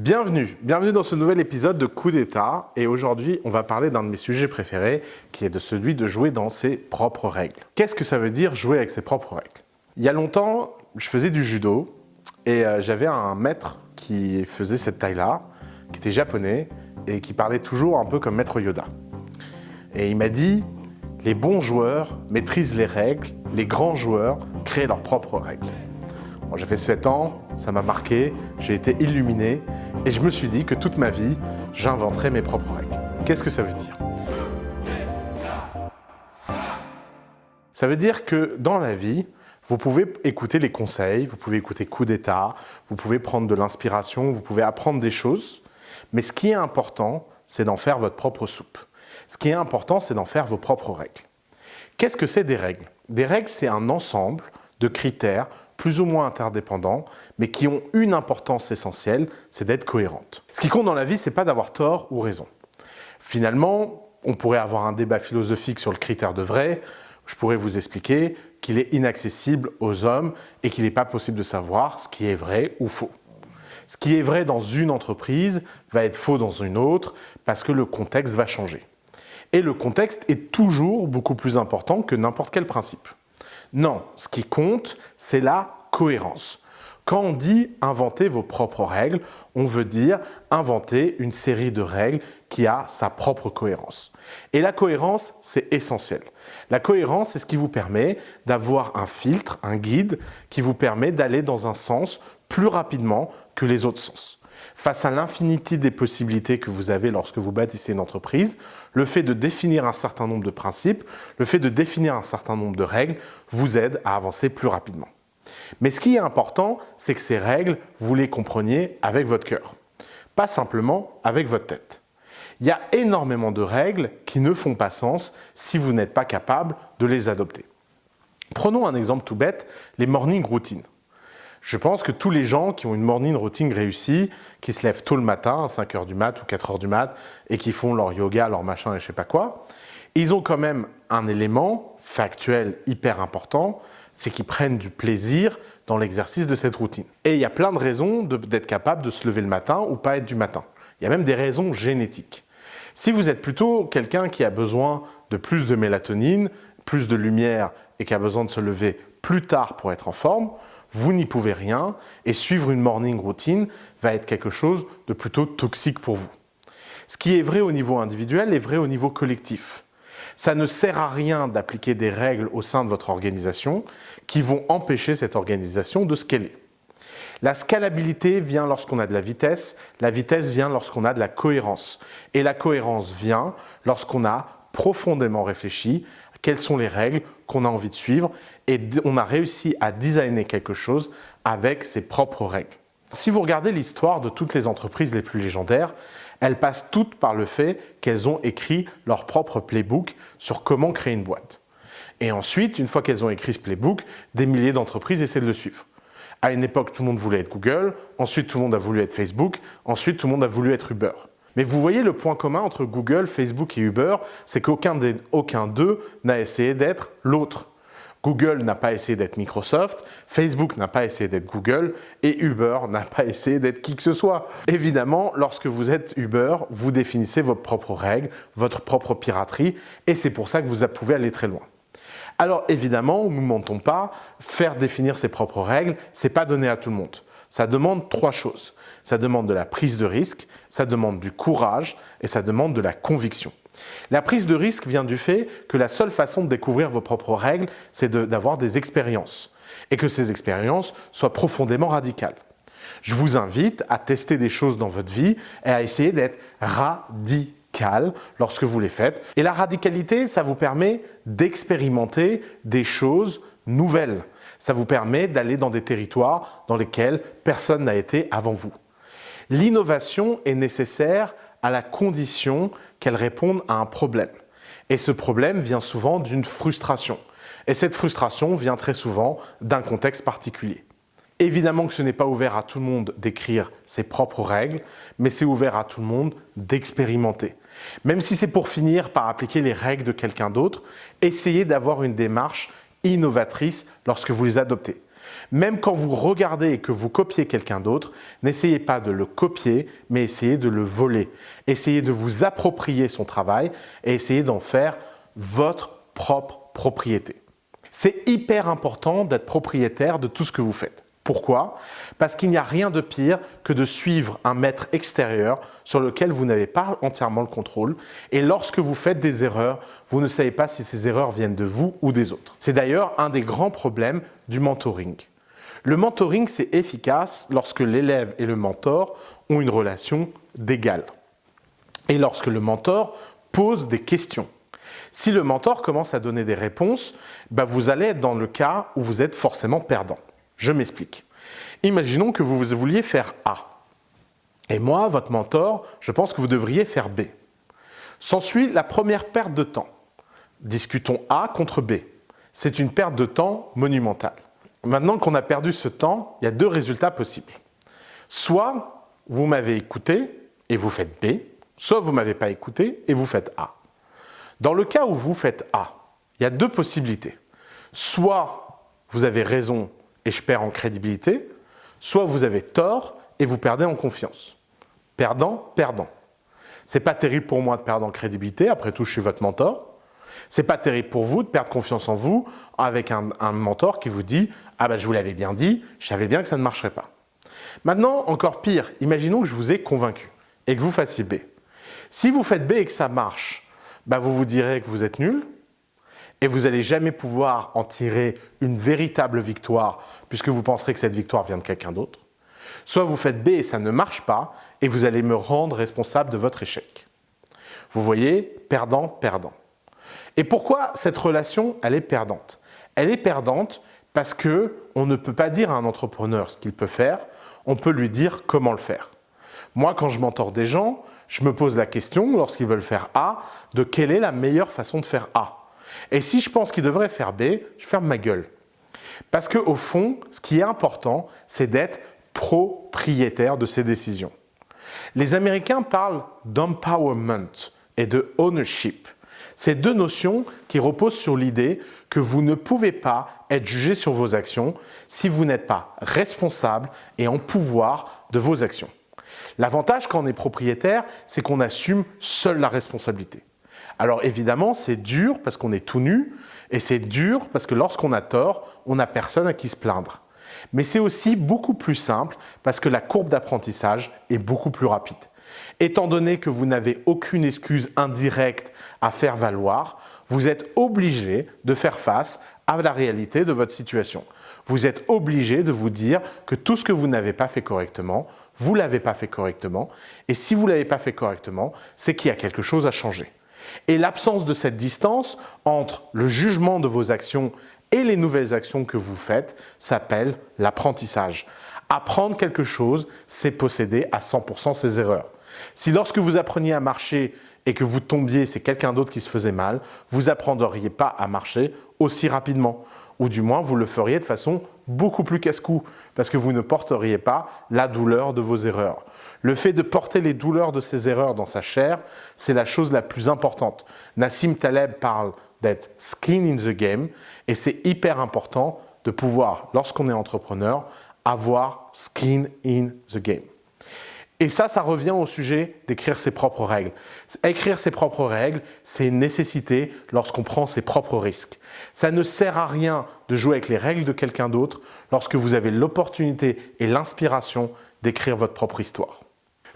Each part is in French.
Bienvenue dans ce nouvel épisode de Coup d'État et aujourd'hui on va parler d'un de mes sujets préférés qui est de celui de jouer dans ses propres règles. Qu'est-ce que ça veut dire jouer avec ses propres règles? Il y a longtemps, je faisais du judo et j'avais un maître qui faisait cette taille-là, qui était japonais et qui parlait toujours un peu comme maître Yoda. Et il m'a dit, les bons joueurs maîtrisent les règles, les grands joueurs créent leurs propres règles. Bon, j'ai fait 7 ans, ça m'a marqué, j'ai été illuminé et je me suis dit que toute ma vie, j'inventerais mes propres règles. Qu'est-ce que ça veut dire? Ça veut dire que dans la vie, vous pouvez écouter les conseils, vous pouvez écouter Coup d'État, vous pouvez prendre de l'inspiration, vous pouvez apprendre des choses, mais ce qui est important, c'est d'en faire votre propre soupe. Ce qui est important, c'est d'en faire vos propres règles. Qu'est-ce que c'est des règles? Des règles, c'est un ensemble de critères plus ou moins interdépendants, mais qui ont une importance essentielle, c'est d'être cohérentes. Ce qui compte dans la vie, c'est pas d'avoir tort ou raison. Finalement, on pourrait avoir un débat philosophique sur le critère de vrai. Je pourrais vous expliquer qu'il est inaccessible aux hommes et qu'il n'est pas possible de savoir ce qui est vrai ou faux. Ce qui est vrai dans une entreprise va être faux dans une autre parce que le contexte va changer. Et le contexte est toujours beaucoup plus important que n'importe quel principe. Non, ce qui compte, c'est la cohérence. Quand on dit inventer vos propres règles, on veut dire inventer une série de règles qui a sa propre cohérence. Et la cohérence, c'est essentiel. La cohérence, c'est ce qui vous permet d'avoir un filtre, un guide, qui vous permet d'aller dans un sens plus rapidement que les autres sens. Face à l'infinité des possibilités que vous avez lorsque vous bâtissez une entreprise, le fait de définir un certain nombre de principes, le fait de définir un certain nombre de règles vous aide à avancer plus rapidement. Mais ce qui est important, c'est que ces règles, vous les compreniez avec votre cœur, pas simplement avec votre tête. Il y a énormément de règles qui ne font pas sens si vous n'êtes pas capable de les adopter. Prenons un exemple tout bête, les morning routines. Je pense que tous les gens qui ont une morning routine réussie, qui se lèvent tôt le matin, à 5h du mat ou 4h du mat, et qui font leur yoga, leur machin et je sais pas quoi, ils ont quand même un élément factuel hyper important, c'est qu'ils prennent du plaisir dans l'exercice de cette routine. Et il y a plein de raisons d'être capable de se lever le matin ou pas être du matin. Il y a même des raisons génétiques. Si vous êtes plutôt quelqu'un qui a besoin de plus de mélatonine, plus de lumière et qui a besoin de se lever plus tard pour être en forme, vous n'y pouvez rien et suivre une morning routine va être quelque chose de plutôt toxique pour vous. Ce qui est vrai au niveau individuel est vrai au niveau collectif. Ça ne sert à rien d'appliquer des règles au sein de votre organisation qui vont empêcher cette organisation de scaler. La scalabilité vient lorsqu'on a de la vitesse vient lorsqu'on a de la cohérence. Et la cohérence vient lorsqu'on a profondément réfléchi quelles sont les règles qu'on a envie de suivre et on a réussi à designer quelque chose avec ses propres règles. Si vous regardez l'histoire de toutes les entreprises les plus légendaires, elles passent toutes par le fait qu'elles ont écrit leur propre playbook sur comment créer une boîte. Et ensuite, une fois qu'elles ont écrit ce playbook, des milliers d'entreprises essaient de le suivre. À une époque, tout le monde voulait être Google, ensuite tout le monde a voulu être Facebook, ensuite tout le monde a voulu être Uber. Mais vous voyez le point commun entre Google, Facebook et Uber, c'est qu'aucun d'eux n'a essayé d'être l'autre. Google n'a pas essayé d'être Microsoft, Facebook n'a pas essayé d'être Google et Uber n'a pas essayé d'être qui que ce soit. Évidemment, lorsque vous êtes Uber, vous définissez vos propres règles, votre propre piraterie et c'est pour ça que vous pouvez aller très loin. Alors évidemment, nous ne mentons pas, faire définir ses propres règles, ce n'est pas donné à tout le monde. Ça demande 3 choses. Ça demande de la prise de risque, ça demande du courage et ça demande de la conviction. La prise de risque vient du fait que la seule façon de découvrir vos propres règles, c'est d'avoir des expériences et que ces expériences soient profondément radicales. Je vous invite à tester des choses dans votre vie et à essayer d'être radical lorsque vous les faites. Et la radicalité, ça vous permet d'expérimenter des choses nouvelles. Ça vous permet d'aller dans des territoires dans lesquels personne n'a été avant vous. L'innovation est nécessaire à la condition qu'elle réponde à un problème. Et ce problème vient souvent d'une frustration. Et cette frustration vient très souvent d'un contexte particulier. Évidemment que ce n'est pas ouvert à tout le monde d'écrire ses propres règles, mais c'est ouvert à tout le monde d'expérimenter. Même si c'est pour finir par appliquer les règles de quelqu'un d'autre, essayez d'avoir une démarche innovatrice lorsque vous les adoptez. Même quand vous regardez et que vous copiez quelqu'un d'autre, n'essayez pas de le copier, mais essayez de le voler. Essayez de vous approprier son travail et essayez d'en faire votre propre propriété. C'est hyper important d'être propriétaire de tout ce que vous faites. Pourquoi? Parce qu'il n'y a rien de pire que de suivre un maître extérieur sur lequel vous n'avez pas entièrement le contrôle. Et lorsque vous faites des erreurs, vous ne savez pas si ces erreurs viennent de vous ou des autres. C'est d'ailleurs un des grands problèmes du mentoring. Le mentoring, c'est efficace lorsque l'élève et le mentor ont une relation d'égal. Et lorsque le mentor pose des questions. Si le mentor commence à donner des réponses, vous allez être dans le cas où vous êtes forcément perdant. Je m'explique. Imaginons que vous vouliez faire A. Et moi, votre mentor, je pense que vous devriez faire B. S'ensuit la première perte de temps. Discutons A contre B. C'est une perte de temps monumentale. Maintenant qu'on a perdu ce temps, il y a deux résultats possibles. Soit vous m'avez écouté et vous faites B, soit vous ne m'avez pas écouté et vous faites A. Dans le cas où vous faites A, il y a deux possibilités. Soit vous avez raison et je perds en crédibilité, soit vous avez tort et vous perdez en confiance. Perdant, perdant. C'est pas terrible pour moi de perdre en crédibilité, après tout je suis votre mentor. C'est pas terrible pour vous de perdre confiance en vous avec un mentor qui vous dit « Ah je vous l'avais bien dit, je savais bien que ça ne marcherait pas ». Maintenant, encore pire, imaginons que je vous ai convaincu et que vous fassiez B. Si vous faites B et que ça marche, vous vous direz que vous êtes nul, et vous n'allez jamais pouvoir en tirer une véritable victoire puisque vous penserez que cette victoire vient de quelqu'un d'autre. Soit vous faites B et ça ne marche pas et vous allez me rendre responsable de votre échec. Vous voyez, perdant, perdant. Et pourquoi cette relation, elle est perdante? Elle est perdante parce qu'on ne peut pas dire à un entrepreneur ce qu'il peut faire, on peut lui dire comment le faire. Moi, quand je mentor des gens, je me pose la question, lorsqu'ils veulent faire A, de quelle est la meilleure façon de faire A. Et si je pense qu'il devrait faire B, je ferme ma gueule. Parce qu'au fond, ce qui est important, c'est d'être propriétaire de ses décisions. Les Américains parlent d'empowerment et de ownership. Ces deux notions qui reposent sur l'idée que vous ne pouvez pas être jugé sur vos actions si vous n'êtes pas responsable et en pouvoir de vos actions. L'avantage quand on est propriétaire, c'est qu'on assume seul la responsabilité. Alors évidemment, c'est dur parce qu'on est tout nu et c'est dur parce que lorsqu'on a tort, on n'a personne à qui se plaindre. Mais c'est aussi beaucoup plus simple parce que la courbe d'apprentissage est beaucoup plus rapide. Étant donné que vous n'avez aucune excuse indirecte à faire valoir, vous êtes obligé de faire face à la réalité de votre situation. Vous êtes obligé de vous dire que tout ce que vous n'avez pas fait correctement, vous ne l'avez pas fait correctement. Et si vous ne l'avez pas fait correctement, c'est qu'il y a quelque chose à changer. Et l'absence de cette distance entre le jugement de vos actions et les nouvelles actions que vous faites s'appelle l'apprentissage. Apprendre quelque chose, c'est posséder à 100% ses erreurs. Si lorsque vous appreniez à marcher et que vous tombiez, c'est quelqu'un d'autre qui se faisait mal, vous n'apprendriez pas à marcher aussi rapidement. Ou du moins, vous le feriez de façon beaucoup plus casse-cou parce que vous ne porteriez pas la douleur de vos erreurs. Le fait de porter les douleurs de ses erreurs dans sa chair, c'est la chose la plus importante. Nassim Taleb parle d'être skin in the game et c'est hyper important de pouvoir, lorsqu'on est entrepreneur, avoir skin in the game. Et ça revient au sujet d'écrire ses propres règles. Écrire ses propres règles, c'est une nécessité lorsqu'on prend ses propres risques. Ça ne sert à rien de jouer avec les règles de quelqu'un d'autre lorsque vous avez l'opportunité et l'inspiration d'écrire votre propre histoire.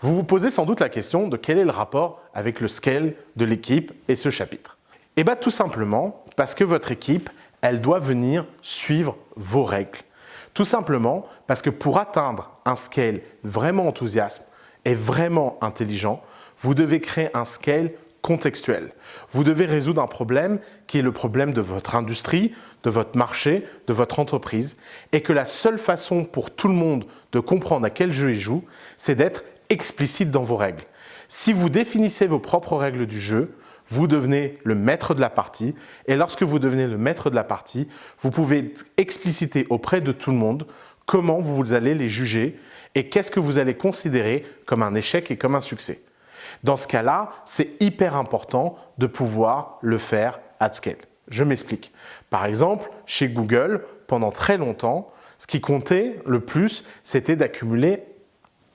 Vous vous posez sans doute la question de quel est le rapport avec le scale de l'équipe et ce chapitre. Eh bien tout simplement parce que votre équipe, elle doit venir suivre vos règles. Tout simplement parce que pour atteindre un scale vraiment enthousiaste et vraiment intelligent, vous devez créer un scale contextuel. Vous devez résoudre un problème qui est le problème de votre industrie, de votre marché, de votre entreprise et que la seule façon pour tout le monde de comprendre à quel jeu il joue, c'est d'être explicite dans vos règles. Si vous définissez vos propres règles du jeu, vous devenez le maître de la partie et lorsque vous devenez le maître de la partie, vous pouvez expliciter auprès de tout le monde comment vous allez les juger et qu'est-ce que vous allez considérer comme un échec et comme un succès. Dans ce cas-là, c'est hyper important de pouvoir le faire at scale. Je m'explique. Par exemple, chez Google, pendant très longtemps, Ce qui comptait le plus, c'était d'accumuler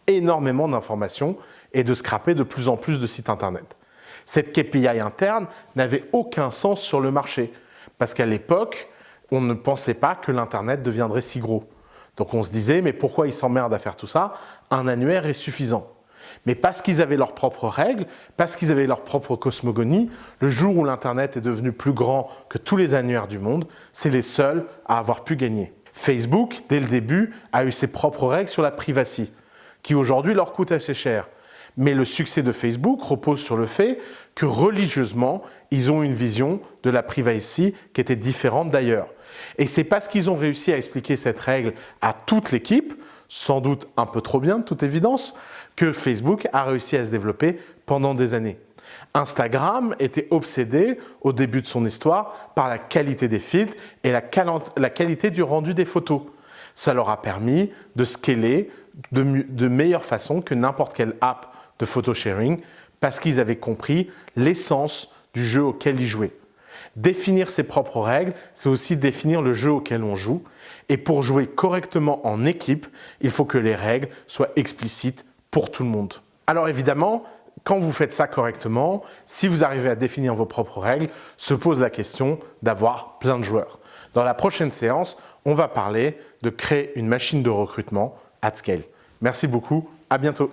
énormément d'informations et de scraper de plus en plus de sites internet. Cette KPI interne n'avait aucun sens sur le marché parce qu'à l'époque, on ne pensait pas que l'internet deviendrait si gros. Donc on se disait, mais pourquoi ils s'emmerdent à faire tout ça? Un annuaire est suffisant. Mais parce qu'ils avaient leurs propres règles, parce qu'ils avaient leur propre cosmogonie, le jour où l'internet est devenu plus grand que tous les annuaires du monde, c'est les seuls à avoir pu gagner. Facebook, dès le début, a eu ses propres règles sur la privacy, qui aujourd'hui leur coûte assez cher. Mais le succès de Facebook repose sur le fait que religieusement, ils ont une vision de la privacy qui était différente d'ailleurs. Et c'est parce qu'ils ont réussi à expliquer cette règle à toute l'équipe, sans doute un peu trop bien de toute évidence, que Facebook a réussi à se développer pendant des années. Instagram était obsédé au début de son histoire par la qualité des feeds et la qualité du rendu des photos. Ça leur a permis de scaler de meilleure façon que n'importe quelle app de photo sharing parce qu'ils avaient compris l'essence du jeu auquel ils jouaient. Définir ses propres règles, c'est aussi définir le jeu auquel on joue. Et pour jouer correctement en équipe, il faut que les règles soient explicites pour tout le monde. Alors évidemment, quand vous faites ça correctement, si vous arrivez à définir vos propres règles, se pose la question d'avoir plein de joueurs. Dans la prochaine séance, on va parler de créer une machine de recrutement at scale. Merci beaucoup, à bientôt.